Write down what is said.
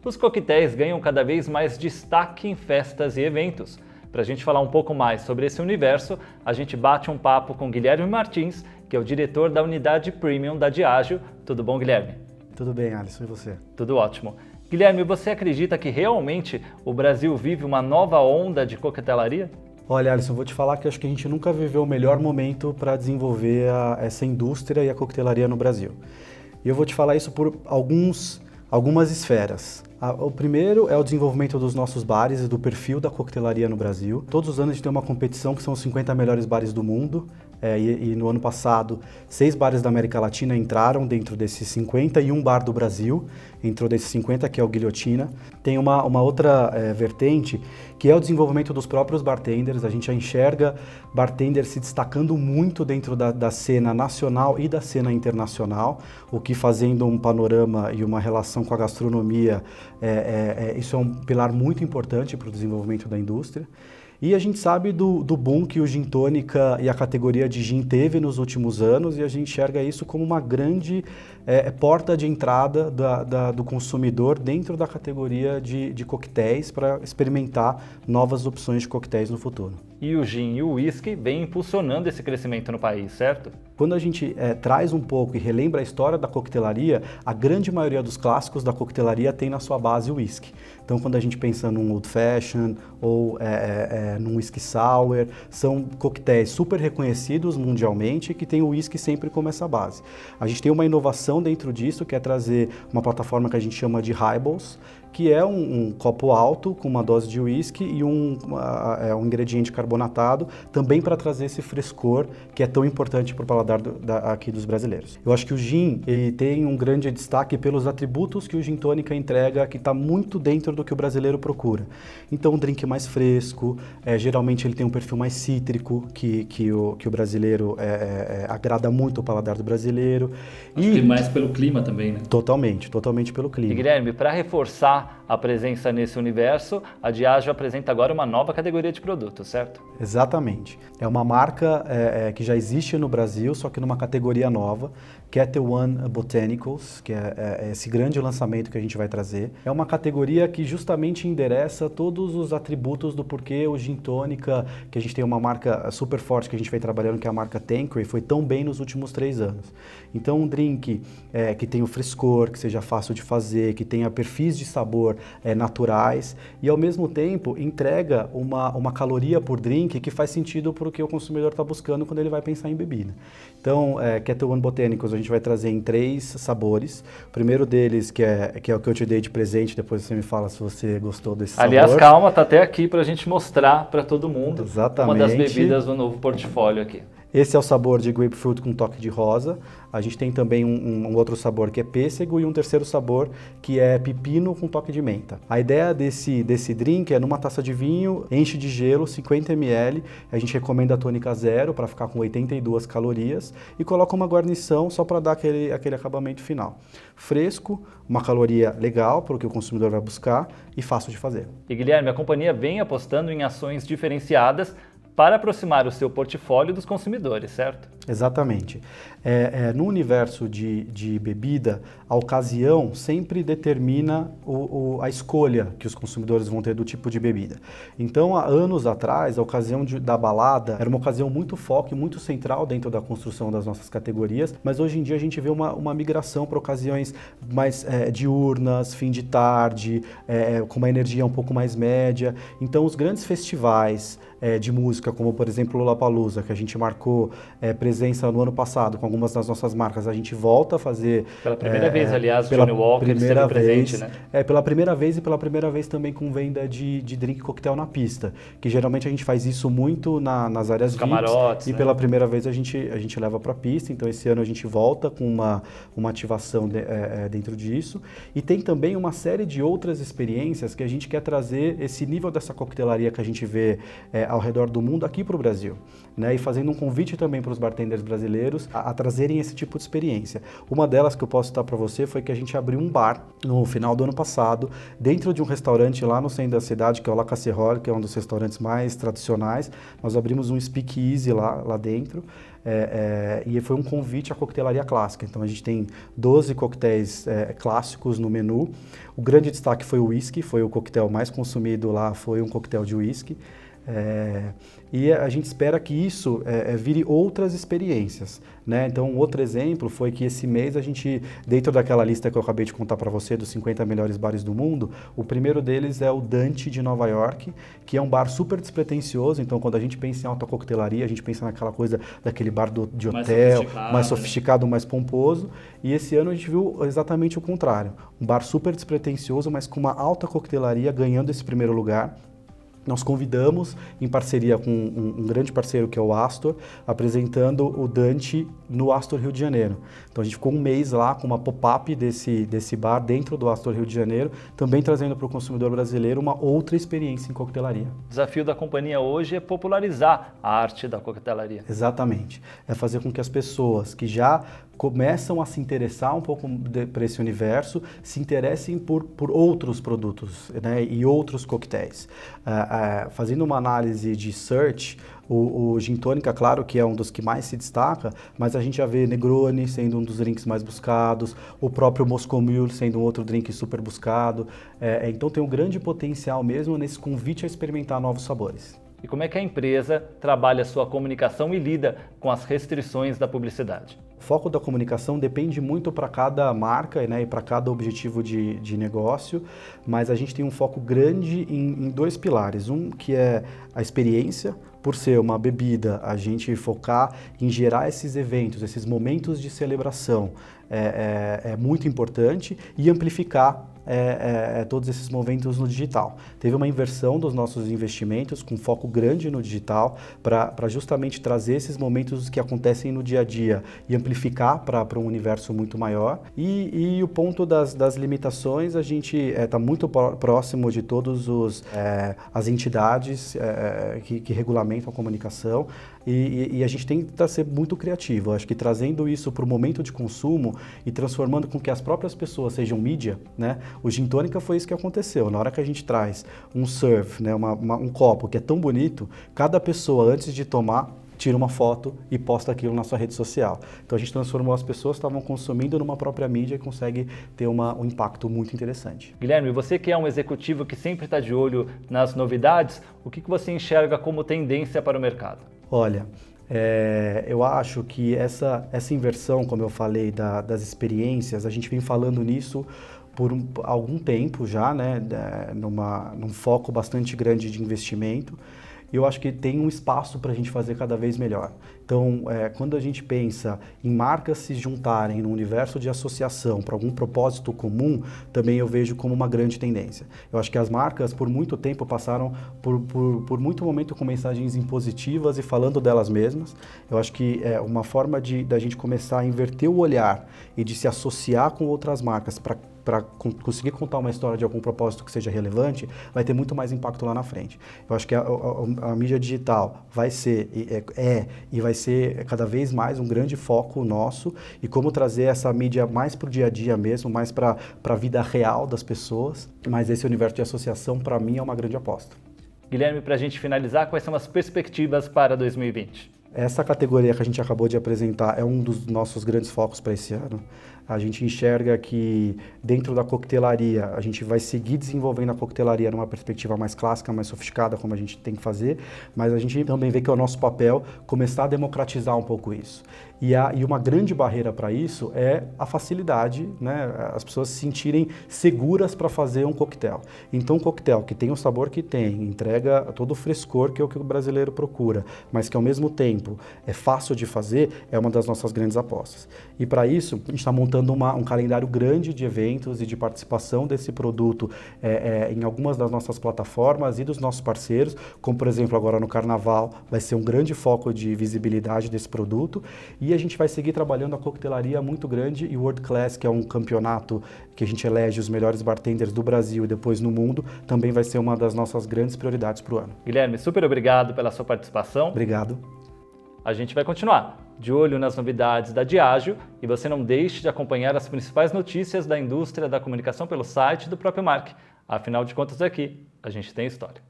os coquetéis ganham cada vez mais destaque em festas e eventos. Para a gente falar um pouco mais sobre esse universo, a gente bate um papo com Guilherme Martins, que é o diretor da unidade Premium da Diageo. Tudo bom, Guilherme? Tudo bem, Alisson, e você? Tudo ótimo. Guilherme, você acredita que realmente o Brasil vive uma nova onda de coquetelaria? Olha, Alisson, vou te falar que acho que a gente nunca viveu o melhor momento para desenvolver essa indústria e a coquetelaria no Brasil. E eu vou te falar isso por algumas esferas. O primeiro é o desenvolvimento dos nossos bares e do perfil da coquetelaria no Brasil. Todos os anos a gente tem uma competição que são os 50 melhores bares do mundo. E no ano passado, 6 bares da América Latina entraram dentro desses 50 e um bar do Brasil entrou desses 50, que é o Guilhotina. Tem uma outra vertente, que é o desenvolvimento dos próprios bartenders. A gente já enxerga bartenders se destacando muito dentro da cena nacional e da cena internacional, o que, fazendo um panorama e uma relação com a gastronomia, isso é um pilar muito importante para o desenvolvimento da indústria. E a gente sabe do boom que o gin tônica e a categoria de gin teve nos últimos anos, e a gente enxerga isso como uma grande porta de entrada do consumidor dentro da categoria de coquetéis para experimentar novas opções de coquetéis no futuro. E o gin e o whisky vêm impulsionando esse crescimento no país, certo? Quando a gente traz um pouco e relembra a história da coquetelaria, a grande maioria dos clássicos da coquetelaria tem na sua base o whisky. Então, quando a gente pensa num Old Fashion ou num Whisky Sour, são coquetéis super reconhecidos mundialmente que tem o whisky sempre como essa base. A gente tem uma inovação dentro disso, que é trazer uma plataforma que a gente chama de highballs, que é um copo alto com uma dose de whisky e um ingrediente carbonatado, também para trazer esse frescor que é tão importante para o paladar aqui dos brasileiros. Eu acho que o gin ele tem um grande destaque pelos atributos que o gin tônica entrega, que está muito dentro do que o brasileiro procura. Então, um drink mais fresco, geralmente ele tem um perfil mais cítrico, que o brasileiro agrada muito o paladar do brasileiro. Acho que mais pelo clima também, né? Totalmente pelo clima. E Guilherme, para reforçar a presença nesse universo, a Diageo apresenta agora uma nova categoria de produtos, certo? Exatamente. É uma marca que já existe no Brasil, só que numa categoria nova, Ketel One Botanicals, que é esse grande lançamento que a gente vai trazer. É uma categoria que justamente endereça todos os atributos do porquê o gin tônica, que a gente tem uma marca super forte que a gente vem trabalhando, que é a marca Tanqueray, foi tão bem nos últimos 3 anos. Então, um drink que tenha o frescor, que seja fácil de fazer, que tenha perfis de sabor naturais e, ao mesmo tempo, entrega uma caloria por drink que faz sentido para o que o consumidor está buscando quando ele vai pensar em bebida. Então, Ketel One Botanicals a gente vai trazer em 3 sabores. O primeiro deles, que é o que eu te dei de presente, depois você me fala se você gostou desse sabor. Aliás, calma, tá até aqui para a gente mostrar para todo mundo. Exatamente. Uma das bebidas do novo portfólio aqui. Esse é o sabor de grapefruit com toque de rosa. A gente tem também um outro sabor que é pêssego e um terceiro sabor que é pepino com toque de menta. A ideia desse drink é numa taça de vinho, enche de gelo, 50 ml. A gente recomenda a tônica zero para ficar com 82 calorias e coloca uma guarnição só para dar aquele acabamento final. Fresco, uma caloria legal para o que o consumidor vai buscar e fácil de fazer. E Guilherme, a companhia vem apostando em ações diferenciadas para aproximar o seu portfólio dos consumidores, certo? Exatamente. No universo de bebida, a ocasião sempre determina a escolha que os consumidores vão ter do tipo de bebida. Então, há anos atrás, a ocasião da balada era uma ocasião muito foco e muito central dentro da construção das nossas categorias, mas hoje em dia a gente vê uma migração para ocasiões mais diurnas, fim de tarde, com uma energia um pouco mais média. Então, os grandes festivais de música, como por exemplo o Lollapalooza, que a gente marcou presença no ano passado com algumas das nossas marcas, a gente volta a fazer... Pela primeira vez, aliás, o Johnny Walker esteve presente, né? Pela primeira vez e pela primeira vez também com venda de drink coquetel na pista, que geralmente a gente faz isso muito nas áreas VIPs, camarotes, e pela primeira vez a gente leva para a pista, então esse ano a gente volta com uma ativação dentro disso, e tem também uma série de outras experiências que a gente quer trazer esse nível dessa coquetelaria que a gente vê ao redor do mundo aqui para o Brasil, né? E fazendo um convite também para os bartenders brasileiros a trazerem esse tipo de experiência. Uma delas que eu posso citar para você foi que a gente abriu um bar no final do ano passado, dentro de um restaurante lá no centro da cidade, que é o La Casserole, que é um dos restaurantes mais tradicionais. Nós abrimos um speakeasy lá dentro, e foi um convite à coquetelaria clássica. Então a gente tem 12 coquetéis clássicos no menu. O grande destaque foi o whisky, foi o coquetel mais consumido lá, foi um coquetel de whisky. E a gente espera que isso vire outras experiências, né? Então, um outro exemplo foi que esse mês a gente, dentro daquela lista que eu acabei de contar para você, dos 50 melhores bares do mundo, o primeiro deles é o Dante de Nova York, que é um bar super despretensioso. Então, quando a gente pensa em alta coquetelaria, a gente pensa naquela coisa daquele bar de hotel, mais sofisticado, mais pomposo. E esse ano a gente viu exatamente o contrário. Um bar super despretensioso, mas com uma alta coquetelaria ganhando esse primeiro lugar. Nós convidamos, em parceria com um grande parceiro que é o Astor, apresentando o Dante no Astor Rio de Janeiro. Então a gente ficou um mês lá com uma pop-up desse bar dentro do Astor Rio de Janeiro, também trazendo para o consumidor brasileiro uma outra experiência em coquetelaria. O desafio da companhia hoje é popularizar a arte da coquetelaria. Exatamente. É fazer com que as pessoas que já começam a se interessar um pouco por esse universo, se interessem por outros produtos, né, e outros coquetéis. Fazendo uma análise de search, o Gin Tônica, claro que é um dos que mais se destaca, mas a gente já vê Negroni sendo um dos drinks mais buscados, o próprio Moscow Mule sendo um outro drink super buscado. Então tem um grande potencial mesmo nesse convite a experimentar novos sabores. E como é que a empresa trabalha a sua comunicação e lida com as restrições da publicidade? O foco da comunicação depende muito para cada marca, né, e para cada objetivo de negócio, mas a gente tem um foco grande em dois pilares. Um que é a experiência, por ser uma bebida, a gente focar em gerar esses eventos, esses momentos de celebração é muito importante, e amplificar todos esses momentos no digital. Teve uma inversão dos nossos investimentos com foco grande no digital para justamente trazer esses momentos que acontecem no dia a dia e amplificar para um universo muito maior. E o ponto das limitações, a gente está muito próximo de todas as entidades que regulamentam a comunicação, e a gente tenta ser muito criativo. Acho que trazendo isso para o momento de consumo e transformando com que as próprias pessoas sejam mídia, né? O Gin Tônica foi isso que aconteceu. Na hora que a gente traz um serve, né, um copo que é tão bonito, cada pessoa antes de tomar tira uma foto e posta aquilo na sua rede social. Então a gente transformou as pessoas que estavam consumindo numa própria mídia e consegue ter um impacto muito interessante. Guilherme, você que é um executivo que sempre está de olho nas novidades, o que você enxerga como tendência para o mercado? Olha, eu acho que essa inversão, como eu falei, das experiências, a gente vem falando nisso por algum tempo já, né, num foco bastante grande de investimento. Eu acho que tem um espaço para a gente fazer cada vez melhor. Então, quando a gente pensa em marcas se juntarem no universo de associação para algum propósito comum, também eu vejo como uma grande tendência. Eu acho que as marcas, por muito tempo, passaram por muito momento com mensagens impositivas e falando delas mesmas. Eu acho que uma forma da gente começar a inverter o olhar e de se associar com outras marcas para conseguir contar uma história de algum propósito que seja relevante, vai ter muito mais impacto lá na frente. Eu acho que a mídia digital vai ser, e vai ser cada vez mais um grande foco nosso, e como trazer essa mídia mais para o dia a dia mesmo, mais para a vida real das pessoas, mas esse universo de associação, para mim, é uma grande aposta. Guilherme, para a gente finalizar, quais são as perspectivas para 2020? Essa categoria que a gente acabou de apresentar é um dos nossos grandes focos para esse ano. A gente enxerga que dentro da coquetelaria, a gente vai seguir desenvolvendo a coquetelaria numa perspectiva mais clássica, mais sofisticada, como a gente tem que fazer, mas a gente também vê que é o nosso papel começar a democratizar um pouco isso. E uma grande barreira para isso é a facilidade, né? As pessoas se sentirem seguras para fazer um coquetel. Então, um coquetel que tem o sabor que tem, entrega todo o frescor que é o que o brasileiro procura, mas que ao mesmo tempo tempo, é fácil de fazer, é uma das nossas grandes apostas. E para isso, a gente está montando um calendário grande de eventos e de participação desse produto em algumas das nossas plataformas e dos nossos parceiros, como por exemplo agora no Carnaval, vai ser um grande foco de visibilidade desse produto, e a gente vai seguir trabalhando a coquetelaria muito grande e o World Class, que é um campeonato que a gente elege os melhores bartenders do Brasil e depois no mundo, também vai ser uma das nossas grandes prioridades para o ano. Guilherme, super obrigado pela sua participação. Obrigado. A gente vai continuar de olho nas novidades da Diageo e você não deixe de acompanhar as principais notícias da indústria da comunicação pelo site do próprio Mark. Afinal de contas, aqui a gente tem história.